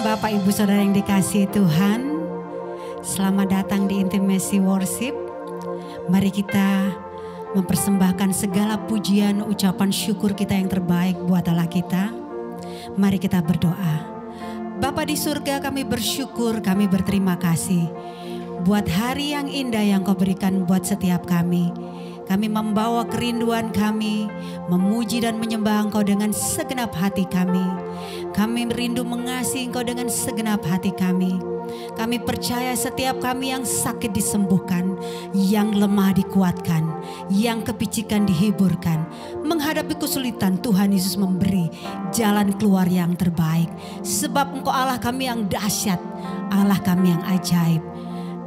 Bapak Ibu Saudara yang dikasihi Tuhan, selamat datang di Intimacy Worship. Mari kita mempersembahkan segala pujian, ucapan syukur kita yang terbaik buat Allah kita. Mari kita berdoa. Bapa di surga, kami bersyukur, kami berterima kasih buat hari yang indah yang Kau berikan buat setiap kami. Kami membawa kerinduan kami, memuji dan menyembah Engkau dengan segenap hati kami. Kami merindu mengasihi Engkau dengan segenap hati kami. Kami percaya setiap kami yang sakit disembuhkan, yang lemah dikuatkan, yang kepicikan dihiburkan. Menghadapi kesulitan, Tuhan Yesus memberi jalan keluar yang terbaik. Sebab Engkau Allah kami yang dahsyat, Allah kami yang ajaib.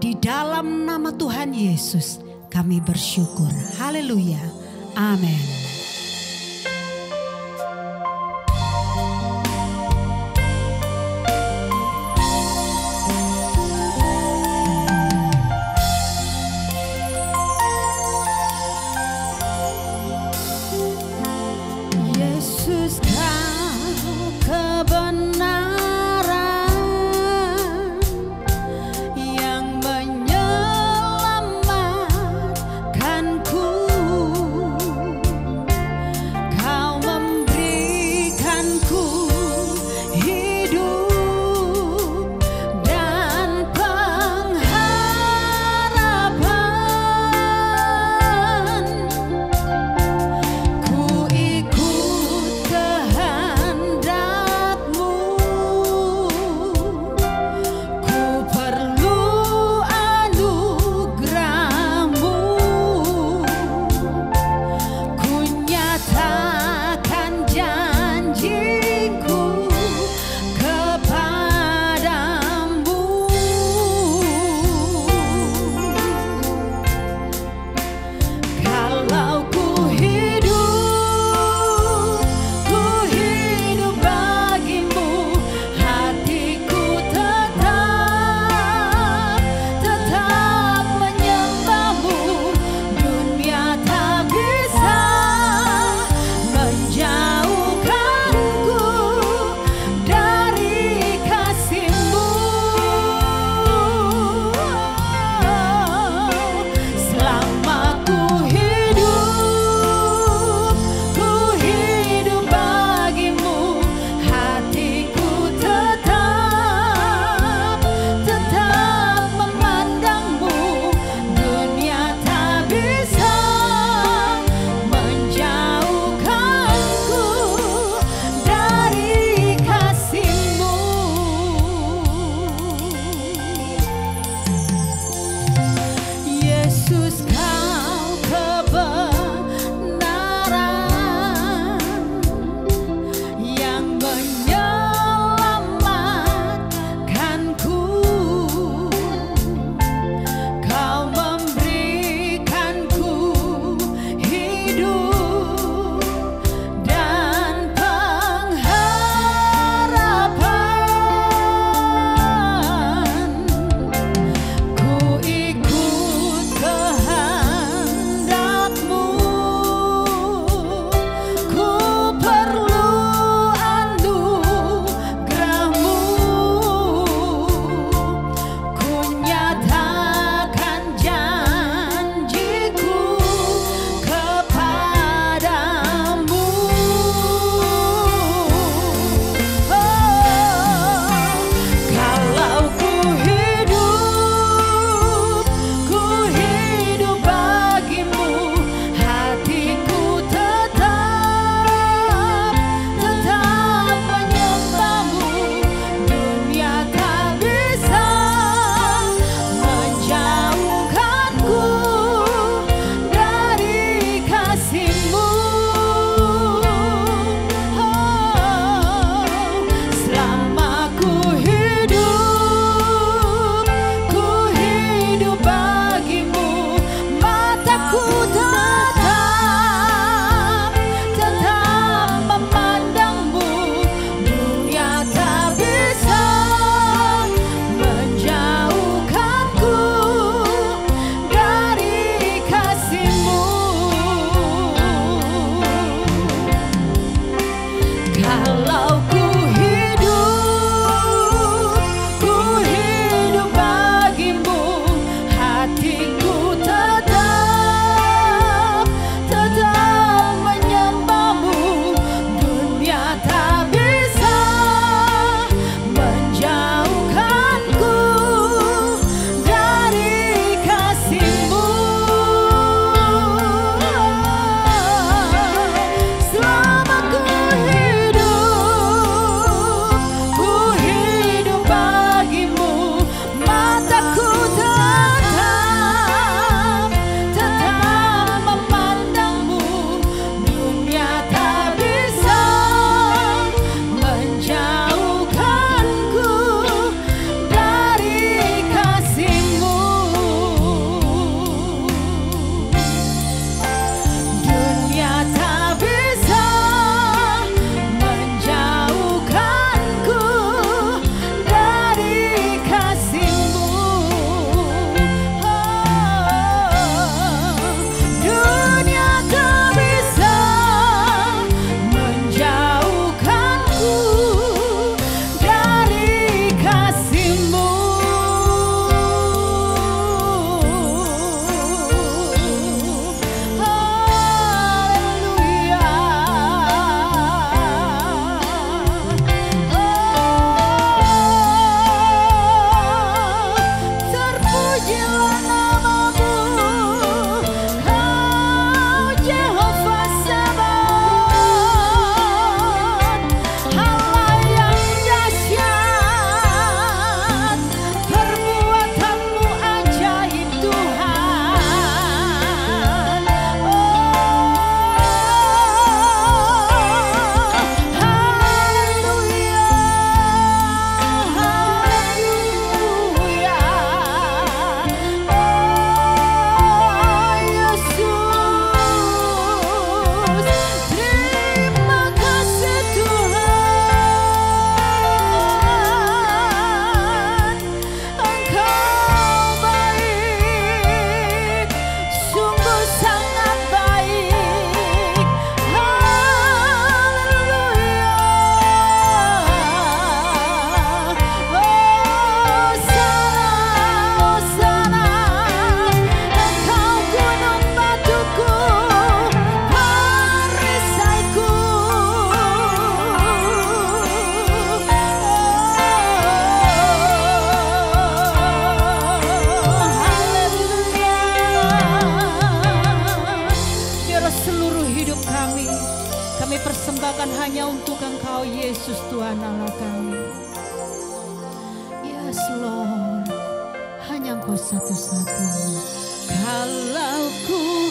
Di dalam nama Tuhan Yesus kami bersyukur. Haleluya. Amin. Yesus, Kau kebenaran yang menyelamatkanku. hanya untuk Engkau Yesus Tuhan Allah kami. Yes Lord, hanya Engkau satu-satunya. Kalau ku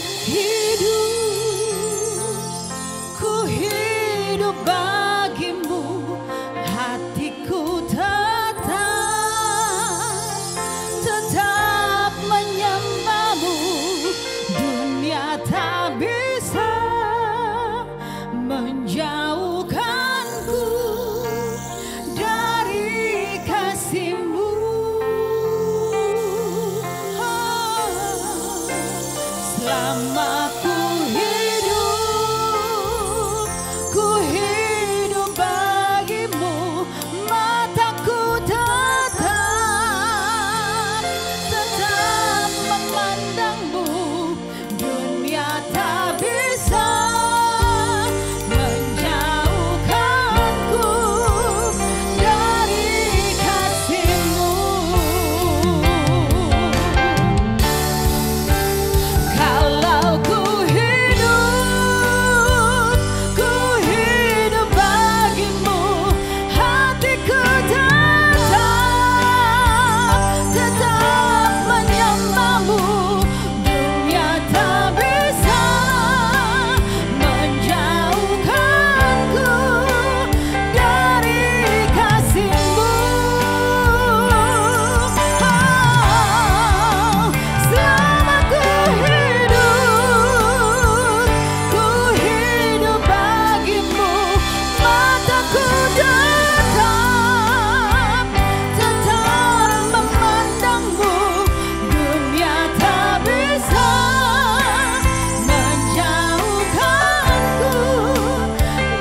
hidup bagimu, hatiku tetap menyembahmu. Dunia tak bisa menjauhkanku dari kasih-Mu. Selama ku hidup bagimu, mataku tetap memandangmu. Dunia tak bisa menjauhkanku dari kasih-Mu. Kalau ku hidup bagimu, hatiku tetap menyembahmu. Dunia tak bisa menjauhkanku dari kasih-Mu. Selama ku hidup bagimu, mataku tetap memandangmu. Dunia tak bisa menjauhkanku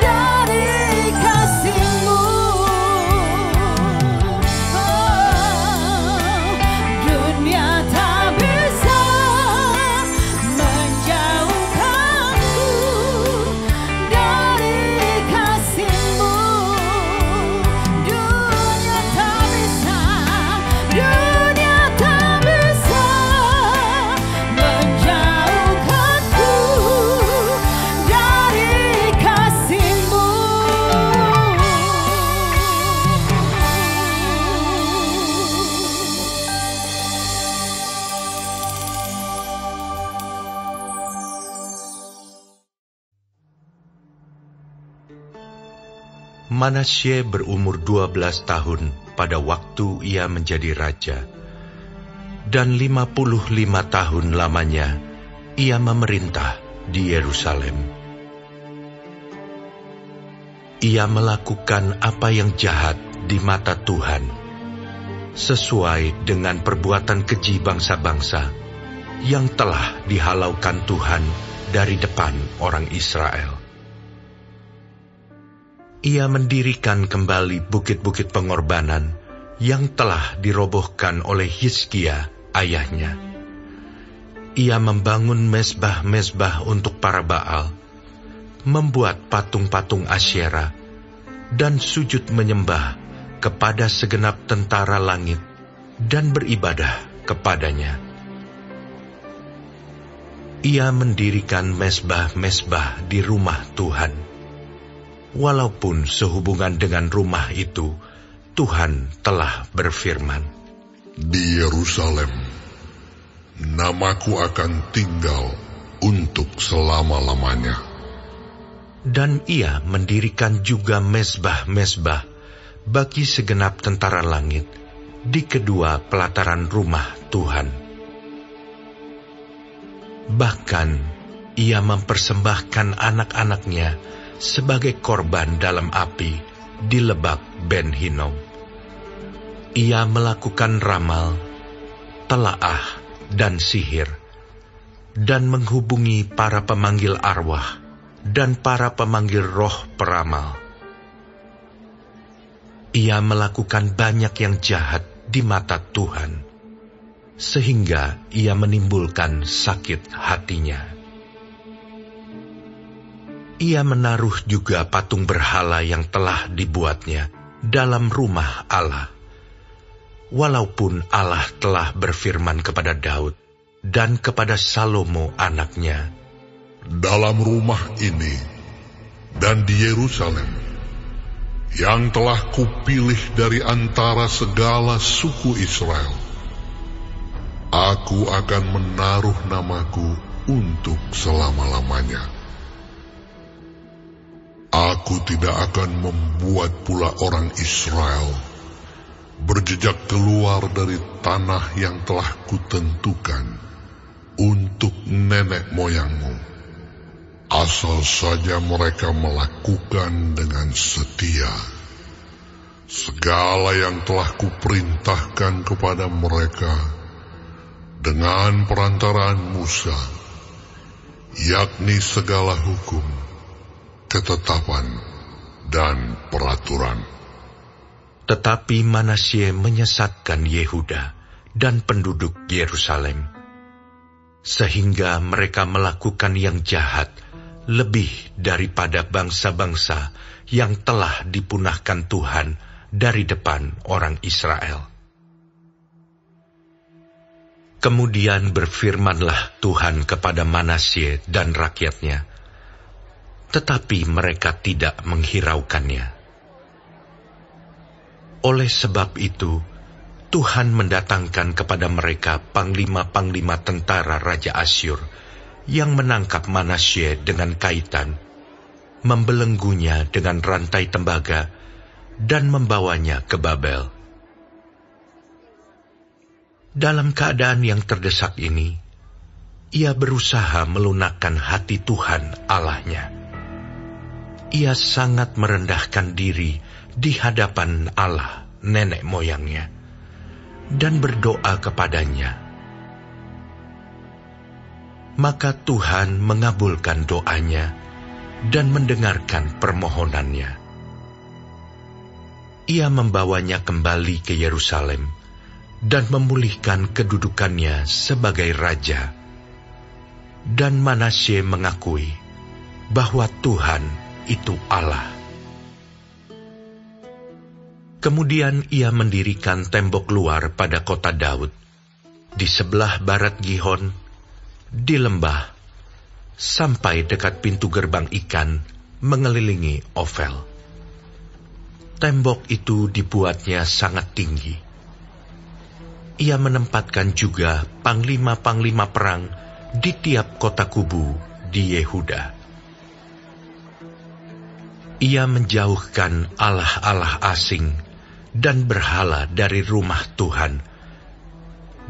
dari kasih-Mu. Dunia tak bisa menjauhkanku dari kasih-Mu. Dunia tak bisa menjauhkanku dari kasih-Mu. Manasye berumur 12 tahun pada waktu ia menjadi raja, dan 55 tahun lamanya ia memerintah di Yerusalem. Ia melakukan apa yang jahat di mata Tuhan, sesuai dengan perbuatan keji bangsa-bangsa yang telah dihalaukan Tuhan dari depan orang Israel. Ia mendirikan kembali bukit-bukit pengorbanan yang telah dirobohkan oleh Hizkia ayahnya. Ia membangun mezbah-mezbah untuk para Baal, membuat patung-patung Asyera, dan sujud menyembah kepada segenap tentara langit dan beribadah kepadanya. Ia mendirikan mezbah-mezbah di rumah Tuhan. Walaupun sehubungan dengan rumah itu, Tuhan telah berfirman, "Di Yerusalem, namaku akan tinggal untuk selama-lamanya." Dan ia mendirikan juga mezbah-mezbah bagi segenap tentara langit di kedua pelataran rumah Tuhan. Bahkan ia mempersembahkan anak-anaknya sebagai korban dalam api di Lebak Ben Hinnom. Ia melakukan ramal, telaah, dan sihir, dan menghubungi para pemanggil arwah dan para pemanggil roh peramal. Ia melakukan banyak yang jahat di mata Tuhan, sehingga ia menimbulkan sakit hatinya. Ia menaruh juga patung berhala yang telah dibuatnya dalam rumah Allah. Walaupun Allah telah berfirman kepada Daud dan kepada Salomo anaknya, "Dalam rumah ini dan di Yerusalem yang telah kupilih dari antara segala suku Israel. Aku akan menaruh namaku untuk selama-lamanya. Aku tidak akan membuat pula orang Israel berjejak keluar dari tanah yang telah kutentukan untuk nenek moyangmu, asal saja mereka melakukan dengan setia segala yang telah kuperintahkan kepada mereka dengan perantaraan Musa, yakni segala hukum, ketetapan, dan peraturan. Tetapi Manasye menyesatkan Yehuda dan penduduk Yerusalem, sehingga mereka melakukan yang jahat lebih daripada bangsa-bangsa yang telah dipunahkan Tuhan dari depan orang Israel. Kemudian berfirmanlah Tuhan kepada Manasye dan rakyatnya, tetapi mereka tidak menghiraukannya. Oleh sebab itu, Tuhan mendatangkan kepada mereka panglima-panglima tentara Raja Asyur yang menangkap Manasye dengan kaitan, membelenggunya dengan rantai tembaga, dan membawanya ke Babel. Dalam keadaan yang terdesak ini, ia berusaha melunakkan hati Tuhan Allahnya. Ia sangat merendahkan diri di hadapan Allah nenek moyangnya dan berdoa kepadanya. Maka Tuhan mengabulkan doanya dan mendengarkan permohonannya. Ia membawanya kembali ke Yerusalem dan memulihkan kedudukannya sebagai raja. Dan Manasye mengakui bahwa Tuhan itu Allah. Kemudian ia mendirikan tembok luar pada kota Daud, di sebelah barat Gihon, di lembah, sampai dekat pintu gerbang ikan, mengelilingi Ofel. Tembok itu dibuatnya sangat tinggi. Ia menempatkan juga panglima-panglima perang di tiap kota kubu di Yehuda. Ia menjauhkan allah-allah asing dan berhala dari rumah Tuhan,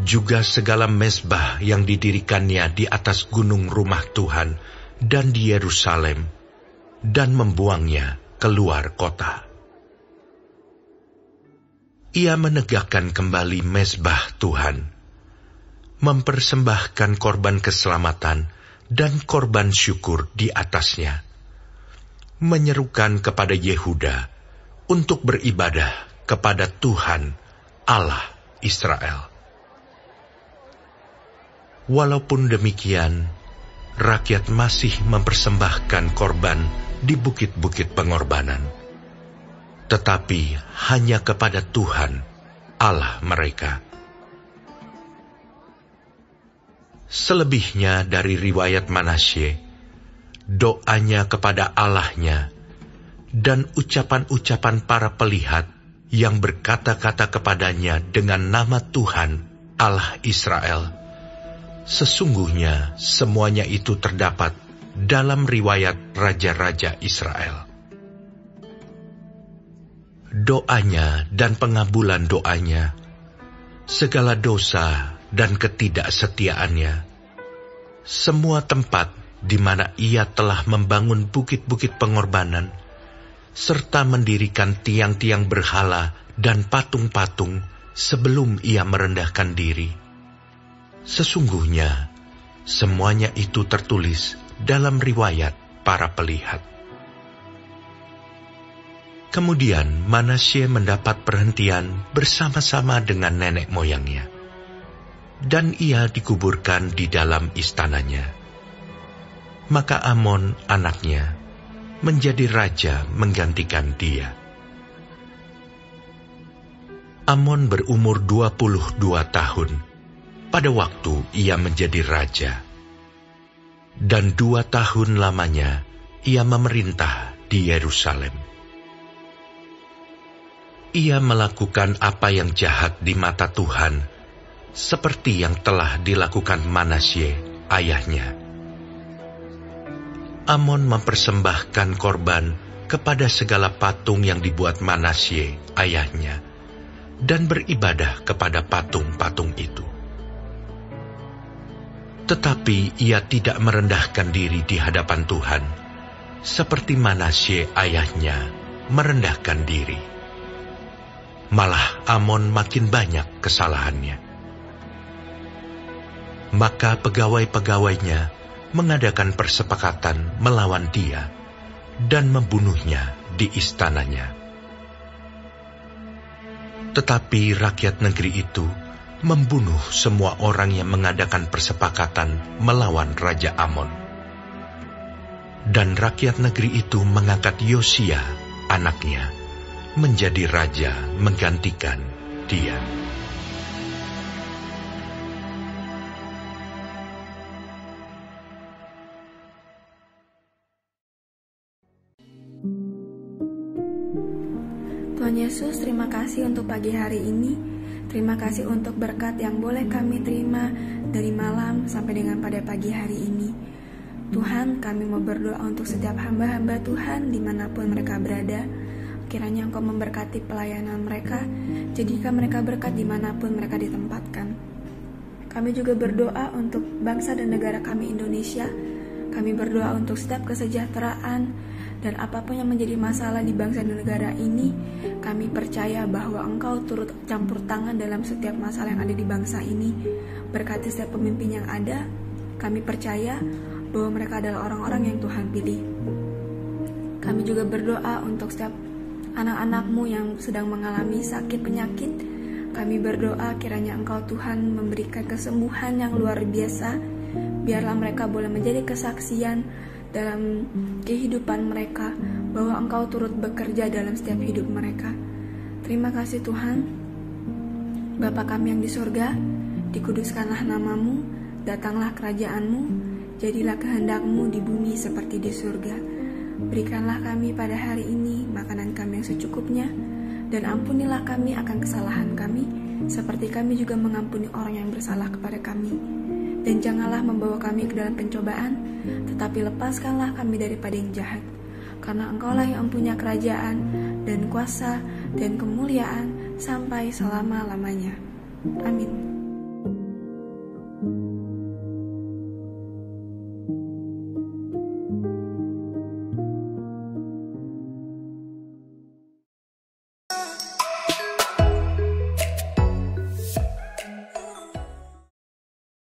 juga segala mezbah yang didirikannya di atas gunung rumah Tuhan dan di Yerusalem, dan membuangnya keluar kota. Ia menegakkan kembali mezbah Tuhan, mempersembahkan korban keselamatan dan korban syukur di atasnya, menyerukan kepada Yehuda untuk beribadah kepada Tuhan Allah Israel. Walaupun demikian, rakyat masih mempersembahkan korban di bukit-bukit pengorbanan, tetapi hanya kepada Tuhan Allah mereka. Selebihnya dari riwayat Manasye, doanya kepada Allahnya, dan ucapan-ucapan para pelihat yang berkata-kata kepadanya dengan nama Tuhan Allah Israel, sesungguhnya semuanya itu terdapat dalam riwayat raja-raja Israel. Doanya dan pengabulan doanya, segala dosa dan ketidaksetiaannya, semua tempat di mana ia telah membangun bukit-bukit pengorbanan, serta mendirikan tiang-tiang berhala dan patung-patung sebelum ia merendahkan diri. Sesungguhnya, semuanya itu tertulis dalam riwayat para pelihat. Kemudian Manasye mendapat perhentian bersama-sama dengan nenek moyangnya, dan ia dikuburkan di dalam istananya. Maka Amon anaknya menjadi raja menggantikan dia. Amon berumur 22 tahun pada waktu ia menjadi raja, dan 2 tahun lamanya ia memerintah di Yerusalem. Ia melakukan apa yang jahat di mata Tuhan, seperti yang telah dilakukan Manasye, ayahnya. Amon mempersembahkan korban kepada segala patung yang dibuat Manasye, ayahnya, dan beribadah kepada patung-patung itu. Tetapi ia tidak merendahkan diri di hadapan Tuhan, seperti Manasye ayahnya merendahkan diri. Malah Amon makin banyak kesalahannya. Maka pegawai-pegawainya mengadakan persepakatan melawan dia dan membunuhnya di istananya. Tetapi rakyat negeri itu membunuh semua orang yang mengadakan persepakatan melawan Raja Amon. Dan rakyat negeri itu mengangkat Yosia, anaknya, menjadi raja menggantikan dia. Tuhan Yesus, terima kasih untuk pagi hari ini. Terima kasih untuk berkat yang boleh kami terima dari malam sampai dengan pada pagi hari ini. Tuhan, kami mau berdoa untuk setiap hamba-hamba Tuhan dimanapun mereka berada. Kiranya Engkau memberkati pelayanan mereka, jadikan mereka berkat dimanapun mereka ditempatkan. Kami juga berdoa untuk bangsa dan negara kami Indonesia. Kami berdoa untuk setiap kesejahteraan dan apapun yang menjadi masalah di bangsa dan negara ini. Kami percaya bahwa Engkau turut campur tangan dalam setiap masalah yang ada di bangsa ini. Berkati setiap pemimpin yang ada. Kami percaya bahwa mereka adalah orang-orang yang Tuhan pilih. Kami juga berdoa untuk setiap anak-anak-Mu yang sedang mengalami sakit penyakit. Kami berdoa kiranya Engkau Tuhan memberikan kesembuhan yang luar biasa. Biarlah mereka boleh menjadi kesaksian dalam kehidupan mereka bahwa Engkau turut bekerja dalam setiap hidup mereka. Terima kasih Tuhan. Bapa kami yang di surga, dikuduskanlah nama-Mu, datanglah kerajaan-Mu, jadilah kehendak-Mu di bumi seperti di surga. Berikanlah kami pada hari ini makanan kami yang secukupnya, dan ampunilah kami akan kesalahan kami, seperti kami juga mengampuni orang yang bersalah kepada kami. Dan janganlah membawa kami ke dalam pencobaan, tetapi lepaskanlah kami daripada yang jahat. Karena Engkaulah yang mempunyai kerajaan, dan kuasa, dan kemuliaan, sampai selama-lamanya. Amin.